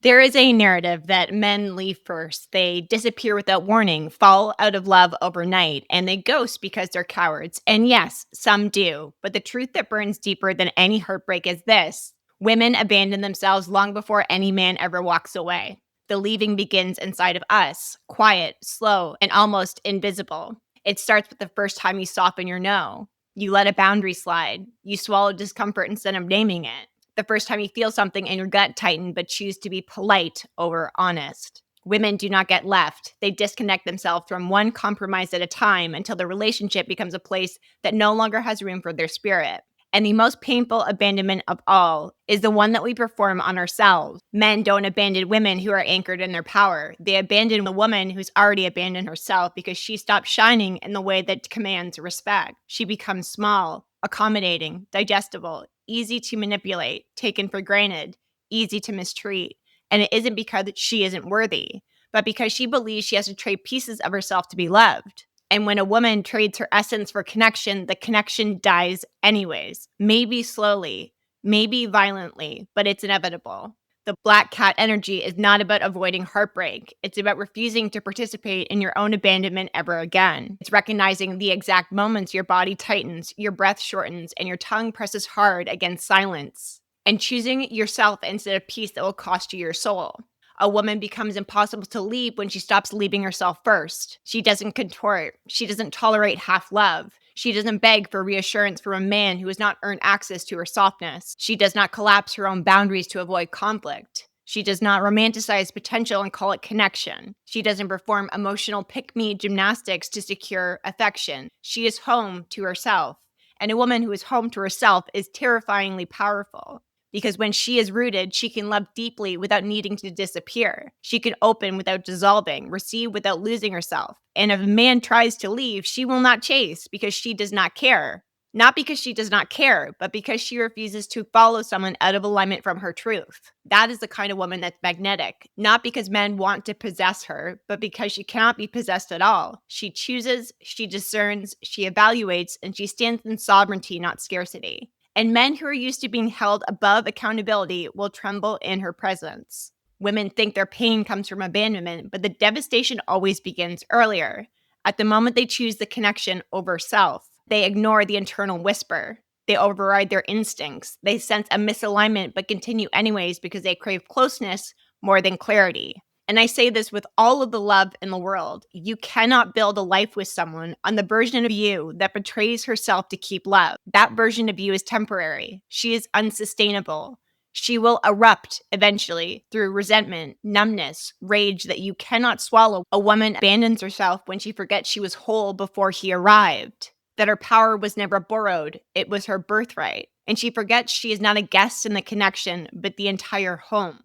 There is a narrative that men leave first. They disappear without warning, fall out of love overnight, and they ghost because they're cowards. And yes, some do. But the truth that burns deeper than any heartbreak is this: women abandon themselves long before any man ever walks away. The leaving begins inside of us, quiet, slow, and almost invisible. It starts with the first time you soften your no. You let a boundary slide. You swallow discomfort instead of naming it. The first time you feel something and your gut tighten but choose to be polite over honest. Women do not get left. They disconnect themselves from one compromise at a time until the relationship becomes a place that no longer has room for their spirit. And the most painful abandonment of all is the one that we perform on ourselves. Men don't abandon women who are anchored in their power. They abandon the woman who's already abandoned herself because she stopped shining in the way that commands respect. She becomes small, accommodating, digestible, easy to manipulate, taken for granted, easy to mistreat. And it isn't because she isn't worthy, but because she believes she has to trade pieces of herself to be loved. And when a woman trades her essence for connection, the connection dies anyways. Maybe slowly, maybe violently, but it's inevitable. The black cat energy is not about avoiding heartbreak. It's about refusing to participate in your own abandonment ever again. It's recognizing the exact moments your body tightens, your breath shortens, and your tongue presses hard against silence. And choosing yourself instead of peace that will cost you your soul. A woman becomes impossible to leave when she stops leaving herself first. She doesn't contort. She doesn't tolerate half love. She doesn't beg for reassurance from a man who has not earned access to her softness. She does not collapse her own boundaries to avoid conflict. She does not romanticize potential and call it connection. She doesn't perform emotional pick-me gymnastics to secure affection. She is home to herself. And a woman who is home to herself is terrifyingly powerful. Because when she is rooted, she can love deeply without needing to disappear. She can open without dissolving, receive without losing herself. And if a man tries to leave, she will not chase because she does not care. Not because she does not care, but because she refuses to follow someone out of alignment from her truth. That is the kind of woman that's magnetic. Not because men want to possess her, but because she cannot be possessed at all. She chooses, she discerns, she evaluates, and she stands in sovereignty, not scarcity. And men who are used to being held above accountability will tremble in her presence. Women think their pain comes from abandonment, but the devastation always begins earlier. At the moment they choose the connection over self, they ignore the internal whisper. They override their instincts. They sense a misalignment but continue anyways because they crave closeness more than clarity. And I say this with all of the love in the world. You cannot build a life with someone on the version of you that betrays herself to keep love. That version of you is temporary. She is unsustainable. She will erupt eventually through resentment, numbness, rage that you cannot swallow. A woman abandons herself when she forgets she was whole before he arrived, that her power was never borrowed, it was her birthright. And she forgets she is not a guest in the connection, but the entire home.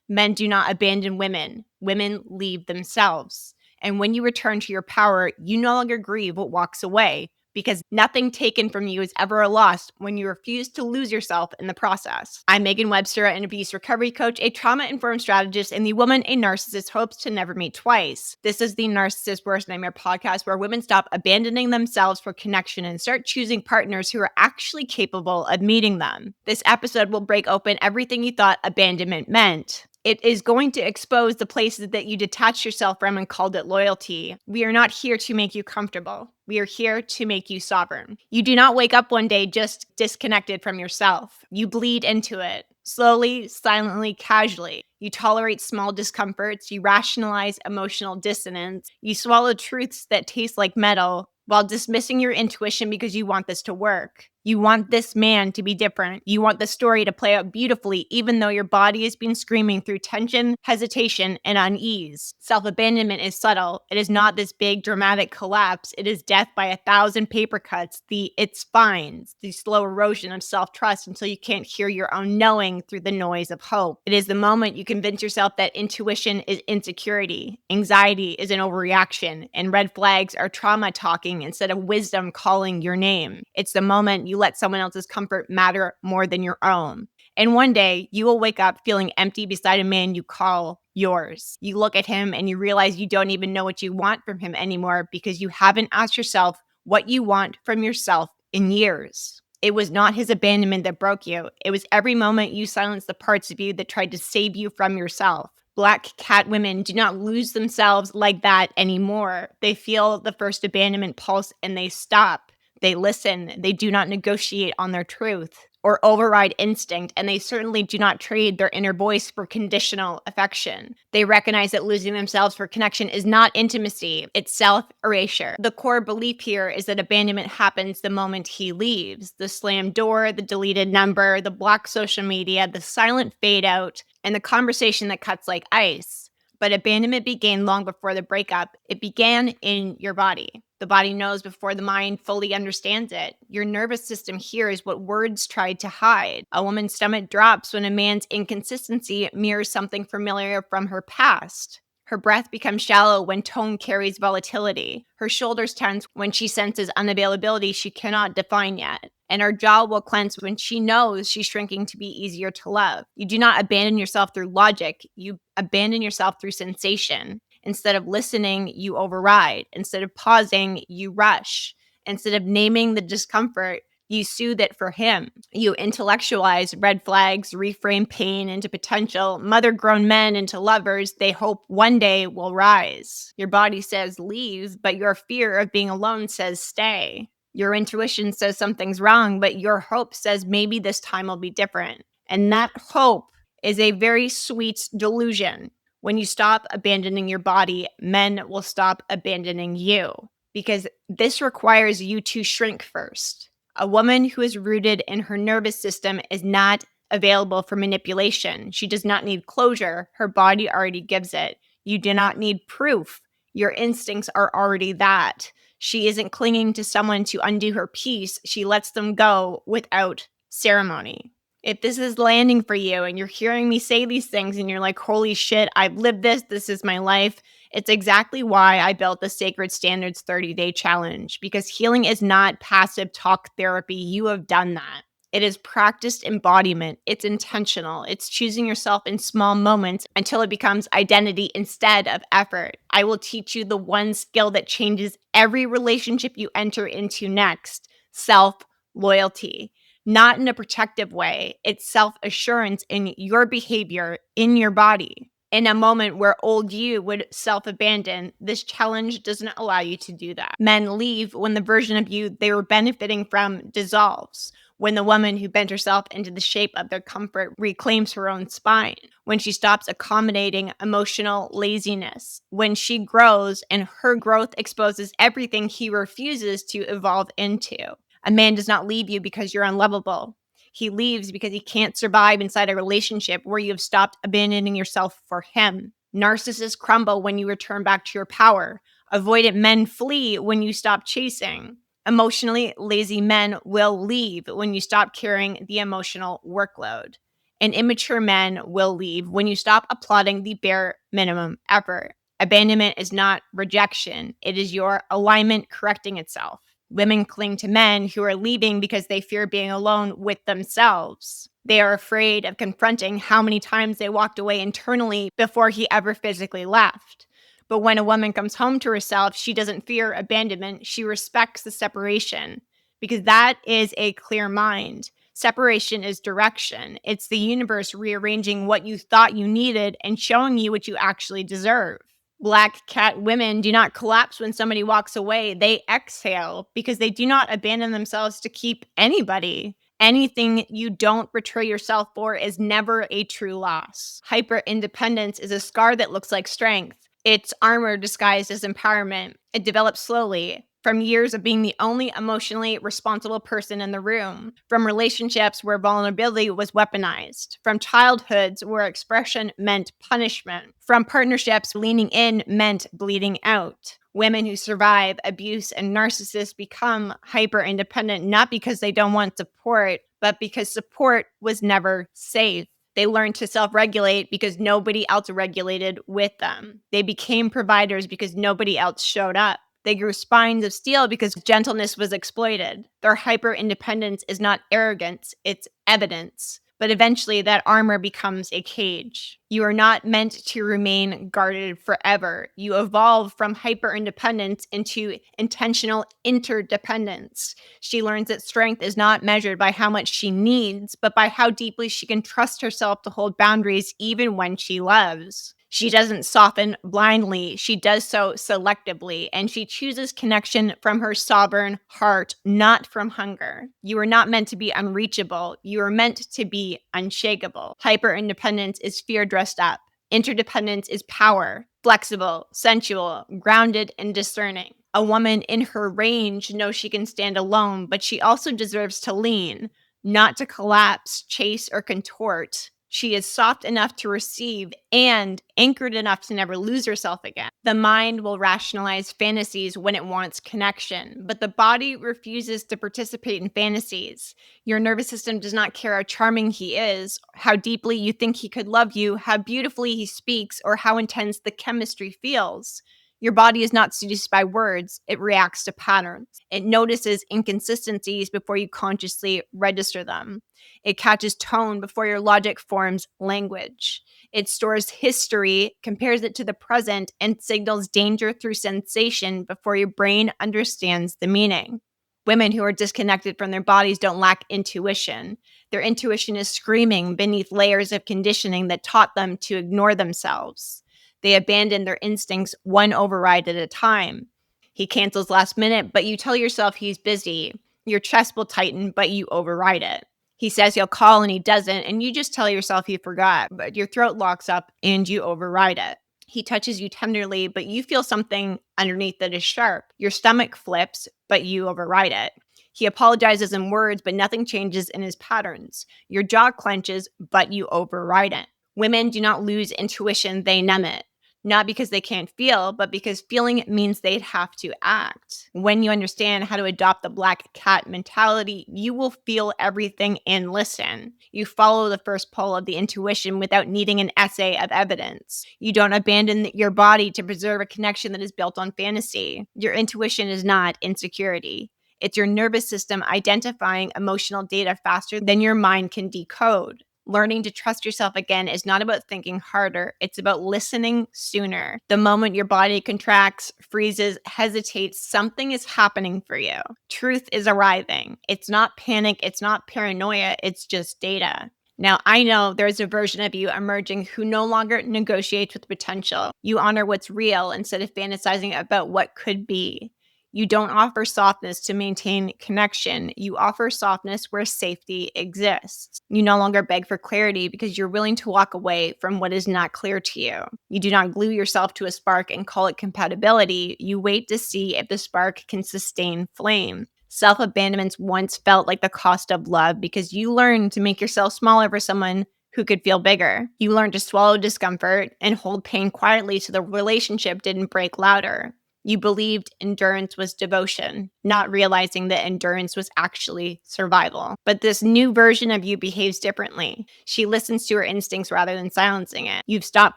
Men do not abandon women. Women leave themselves. And when you return to your power, you no longer grieve what walks away, because nothing taken from you is ever a loss when you refuse to lose yourself in the process. I'm Megan Webster, an abuse recovery coach, a trauma-informed strategist, and the woman a narcissist hopes to never meet twice. This is the Narcissist Worst Nightmare podcast, where women stop abandoning themselves for connection and start choosing partners who are actually capable of meeting them. This episode will break open everything you thought abandonment meant. It is going to expose the places that you detached yourself from and called it loyalty. We are not here to make you comfortable. We are here to make you sovereign. You do not wake up one day just disconnected from yourself. You bleed into it, slowly, silently, casually. You tolerate small discomforts. You rationalize emotional dissonance. You swallow truths that taste like metal while dismissing your intuition because you want this to work. You want this man to be different. You want the story to play out beautifully, even though your body has been screaming through tension, hesitation, and unease. Self-abandonment is subtle. It is not this big dramatic collapse. It is death by 1,000 paper cuts, the it's fines, the slow erosion of self-trust until you can't hear your own knowing through the noise of hope. It is the moment you convince yourself that intuition is insecurity, anxiety is an overreaction, and red flags are trauma talking instead of wisdom calling your name. It's the moment you let someone else's comfort matter more than your own. And one day, you will wake up feeling empty beside a man you call yours. You look at him and you realize you don't even know what you want from him anymore because you haven't asked yourself what you want from yourself in years. It was not his abandonment that broke you. It was every moment you silenced the parts of you that tried to save you from yourself. Black cat women do not lose themselves like that anymore. They feel the first abandonment pulse and they stop. They listen. They do not negotiate on their truth or override instinct, and they certainly do not trade their inner voice for conditional affection. They recognize that losing themselves for connection is not intimacy, it's self erasure. The core belief here is that abandonment happens the moment he leaves. The slammed door, the deleted number, the blocked social media, the silent fade out, and the conversation that cuts like ice. But abandonment began long before the breakup. It began in your body. The body knows before the mind fully understands it. Your nervous system hears what words tried to hide. A woman's stomach drops when a man's inconsistency mirrors something familiar from her past. Her breath becomes shallow when tone carries volatility. Her shoulders tense when she senses unavailability she cannot define yet. And her jaw will clench when she knows she's shrinking to be easier to love. You do not abandon yourself through logic. You abandon yourself through sensation. Instead of listening, you override. Instead of pausing, you rush. Instead of naming the discomfort, you soothe it for him. You intellectualize red flags, reframe pain into potential, mother grown men into lovers they hope one day will rise. Your body says leave, but your fear of being alone says stay. Your intuition says something's wrong, but your hope says maybe this time will be different. And that hope is a very sweet delusion. When you stop abandoning your body, men will stop abandoning you, because this requires you to shrink first. A woman who is rooted in her nervous system is not available for manipulation. She does not need closure. Her body already gives it. You do not need proof. Your instincts are already that. She isn't clinging to someone to undo her peace. She lets them go without ceremony. If this is landing for you and you're hearing me say these things and you're like, holy shit, I've lived this. This is my life. It's exactly why I built the Sacred Standards 30-Day Challenge, because healing is not passive talk therapy. You have done that. It is practiced embodiment. It's intentional. It's choosing yourself in small moments until it becomes identity instead of effort. I will teach you the one skill that changes every relationship you enter into next: self-loyalty. Not in a protective way. It's self-assurance in your behavior, in your body. In a moment where old you would self-abandon, this challenge doesn't allow you to do that. Men leave when the version of you they were benefiting from dissolves. When the woman who bent herself into the shape of their comfort reclaims her own spine. When she stops accommodating emotional laziness. When she grows and her growth exposes everything he refuses to evolve into. A man does not leave you because you're unlovable. He leaves because he can't survive inside a relationship where you have stopped abandoning yourself for him. Narcissists crumble when you return back to your power. Avoidant men flee when you stop chasing. Emotionally lazy men will leave when you stop carrying the emotional workload. And immature men will leave when you stop applauding the bare minimum effort. Abandonment is not rejection. It is your alignment correcting itself. Women cling to men who are leaving because they fear being alone with themselves. They are afraid of confronting how many times they walked away internally before he ever physically left. But when a woman comes home to herself, she doesn't fear abandonment. She respects the separation, because that is a clear mind. Separation is direction. It's the universe rearranging what you thought you needed and showing you what you actually deserve. Black cat women do not collapse when somebody walks away. They exhale because they do not abandon themselves to keep anybody. Anything you don't betray yourself for is never a true loss. Hyper independence is a scar that looks like strength. It's armor disguised as empowerment. It develops slowly from years of being the only emotionally responsible person in the room, from relationships where vulnerability was weaponized, from childhoods where expression meant punishment, from partnerships leaning in meant bleeding out. Women who survive abuse and narcissists become hyper-independent not because they don't want support, but because support was never safe. They learned to self-regulate because nobody else regulated with them. They became providers because nobody else showed up. They grew spines of steel because gentleness was exploited. Their hyper-independence is not arrogance, it's evidence. But eventually, that armor becomes a cage. You are not meant to remain guarded forever. You evolve from hyper independence into intentional interdependence. She learns that strength is not measured by how much she needs, but by how deeply she can trust herself to hold boundaries even when she loves. She doesn't soften blindly, she does so selectively, and she chooses connection from her sovereign heart, not from hunger. You are not meant to be unreachable, you are meant to be unshakable. Hyper independence is fear dressed up. Interdependence is power, flexible, sensual, grounded, and discerning. A woman in her range knows she can stand alone, but she also deserves to lean, not to collapse, chase, or contort. She is soft enough to receive and anchored enough to never lose herself again. The mind will rationalize fantasies when it wants connection, but the body refuses to participate in fantasies. Your nervous system does not care how charming he is, how deeply you think he could love you, how beautifully he speaks, or how intense the chemistry feels. Your body is not seduced by words, it reacts to patterns. It notices inconsistencies before you consciously register them. It catches tone before your logic forms language. It stores history, compares it to the present, and signals danger through sensation before your brain understands the meaning. Women who are disconnected from their bodies don't lack intuition. Their intuition is screaming beneath layers of conditioning that taught them to ignore themselves. They abandon their instincts one override at a time. He cancels last minute, but you tell yourself he's busy. Your chest will tighten, but you override it. He says he'll call and he doesn't, and you just tell yourself he forgot, but your throat locks up and you override it. He touches you tenderly, but you feel something underneath that is sharp. Your stomach flips, but you override it. He apologizes in words, but nothing changes in his patterns. Your jaw clenches, but you override it. Women do not lose intuition, they numb it. Not because they can't feel, but because feeling means they'd have to act. When you understand how to adopt the black cat mentality, you will feel everything and listen. You follow the first pull of the intuition without needing an essay of evidence. You don't abandon your body to preserve a connection that is built on fantasy. Your intuition is not insecurity. It's your nervous system identifying emotional data faster than your mind can decode. Learning to trust yourself again is not about thinking harder, it's about listening sooner. The moment your body contracts, freezes, hesitates, something is happening for you. Truth is arriving. It's not panic, it's not paranoia, it's just data. Now, I know there's a version of you emerging who no longer negotiates with potential. You honor what's real instead of fantasizing about what could be. You don't offer softness to maintain connection. You offer softness where safety exists. You no longer beg for clarity because you're willing to walk away from what is not clear to you. You do not glue yourself to a spark and call it compatibility. You wait to see if the spark can sustain flame. Self-abandonment once felt like the cost of love because you learned to make yourself smaller for someone who could feel bigger. You learned to swallow discomfort and hold pain quietly so the relationship didn't break louder. You believed endurance was devotion, not realizing that endurance was actually survival. But this new version of you behaves differently. She listens to her instincts rather than silencing it. You've stopped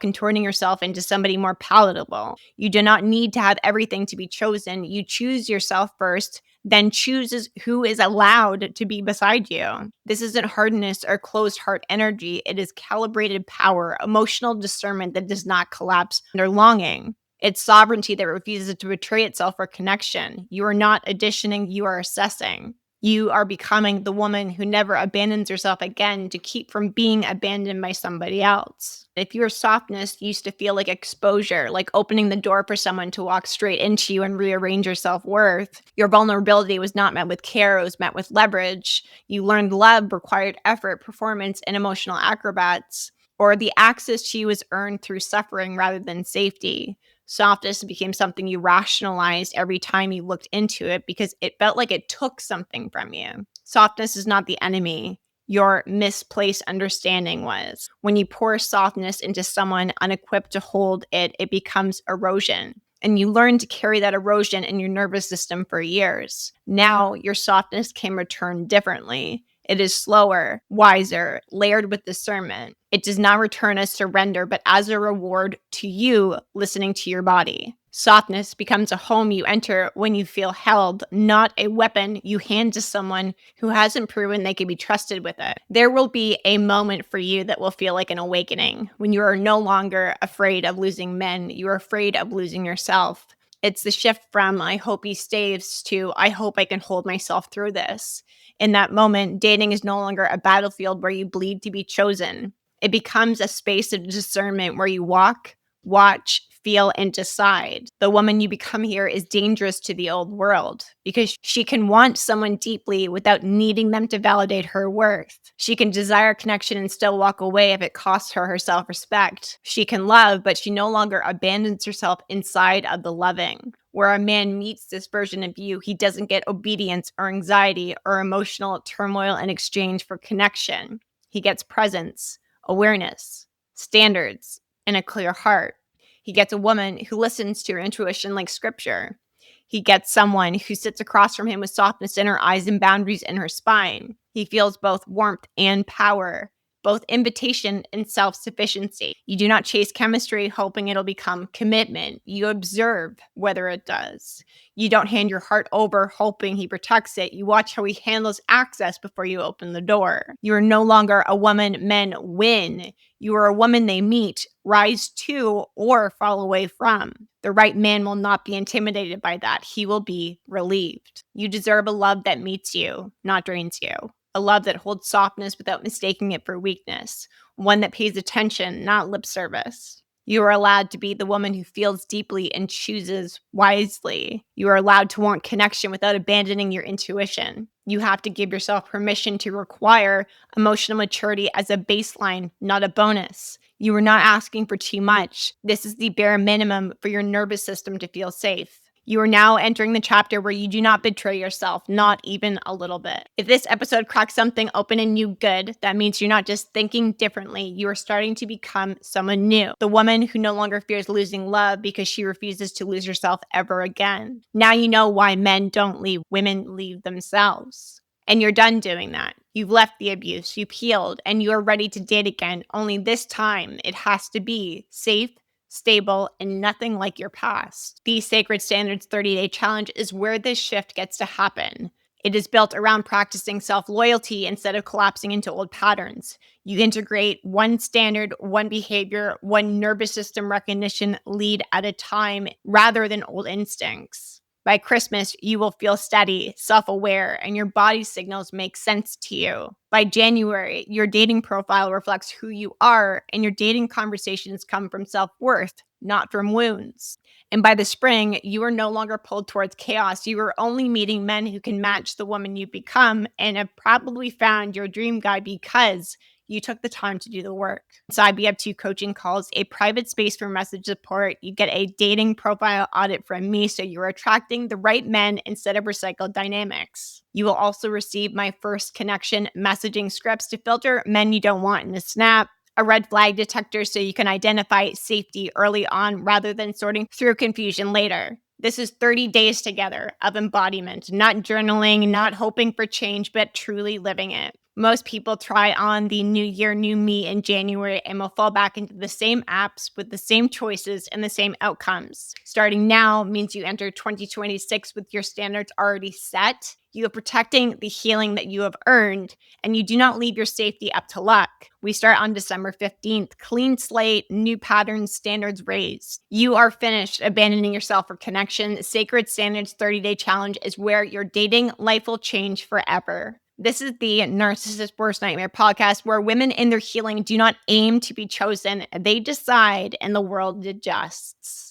contorting yourself into somebody more palatable. You do not need to have everything to be chosen. You choose yourself first, then chooses who is allowed to be beside you. This isn't hardness or closed heart energy. It is calibrated power, emotional discernment that does not collapse under longing. It's sovereignty that refuses to betray itself for connection. You are not auditioning, you are assessing. You are becoming the woman who never abandons herself again to keep from being abandoned by somebody else. If your softness used to feel like exposure, like opening the door for someone to walk straight into you and rearrange your self-worth, your vulnerability was not met with care, it was met with leverage. You learned love required effort, performance, and emotional acrobats, or the access to you was earned through suffering rather than safety. Softness became something you rationalized every time you looked into it because it felt like it took something from you. Softness is not the enemy. Your misplaced understanding was. When you pour softness into someone unequipped to hold it, it becomes erosion. And you learn to carry that erosion in your nervous system for years. Now your softness can return differently. It is slower, wiser, layered with discernment. It does not return as surrender, but as a reward to you listening to your body. Softness becomes a home you enter when you feel held, not a weapon you hand to someone who hasn't proven they can be trusted with it. There will be a moment for you that will feel like an awakening when you are no longer afraid of losing men, you're afraid of losing yourself. It's the shift from "I hope he stays" to "I hope I can hold myself through this." In that moment, dating is no longer a battlefield where you bleed to be chosen. It becomes a space of discernment where you walk, watch, feel, and decide. The woman you become here is dangerous to the old world because she can want someone deeply without needing them to validate her worth. She can desire connection and still walk away if it costs her self respect. She can love, but she no longer abandons herself inside of the loving. Where a man meets this version of you, he doesn't get obedience or anxiety or emotional turmoil in exchange for connection. He gets presence, awareness, standards, and a clear heart. He gets a woman who listens to her intuition like scripture. He gets someone who sits across from him with softness in her eyes and boundaries in her spine. He feels both warmth and power, both invitation and self sufficiency. You do not chase chemistry hoping it'll become commitment. You observe whether it does. You don't hand your heart over hoping he protects it. You watch how he handles access before you open the door. You are no longer a woman men win. You are a woman they meet, rise to, or fall away from. The right man will not be intimidated by that. He will be relieved. You deserve a love that meets you, not drains you. A love that holds softness without mistaking it for weakness. One that pays attention, not lip service. You are allowed to be the woman who feels deeply and chooses wisely. You are allowed to want connection without abandoning your intuition. You have to give yourself permission to require emotional maturity as a baseline, not a bonus. You are not asking for too much. This is the bare minimum for your nervous system to feel safe. You are now entering the chapter where you do not betray yourself, not even a little bit. If this episode cracks something open in you good, that means you're not just thinking differently, you are starting to become someone new. The woman who no longer fears losing love because she refuses to lose herself ever again. Now you know why men don't leave, women leave themselves. And you're done doing that. You've left the abuse, you've healed, and you are ready to date again. Only this time, it has to be safe, stable, and nothing like your past. The Sacred Standards 30-Day Challenge is where this shift gets to happen. It is built around practicing self-loyalty instead of collapsing into old patterns. You integrate one standard, one behavior, one nervous system recognition lead at a time rather than old instincts. By Christmas, you will feel steady, self-aware, and your body signals make sense to you. By January, your dating profile reflects who you are, and your dating conversations come from self-worth, not from wounds. And by the spring, you are no longer pulled towards chaos. You are only meeting men who can match the woman you've become and have probably found your dream guy because you took the time to do the work. Inside, we have 2 coaching calls, a private space for message support. You get a dating profile audit from me so you're attracting the right men instead of recycled dynamics. You will also receive my first connection messaging scripts to filter men you don't want in a snap, a red flag detector so you can identify safety early on rather than sorting through confusion later. This is 30 days together of embodiment, not journaling, not hoping for change, but truly living it. Most people try on the new year, new me in January and will fall back into the same apps with the same choices and the same outcomes. Starting now means you enter 2026 with your standards already set. You are protecting the healing that you have earned, and you do not leave your safety up to luck. We start on December 15th. Clean slate, new patterns, standards raised. You are finished abandoning yourself for connection. Sacred Standards 30-Day Challenge is where your dating life will change forever. This is the Narcissist Worst Nightmare podcast where women in their healing do not aim to be chosen. They decide and the world adjusts.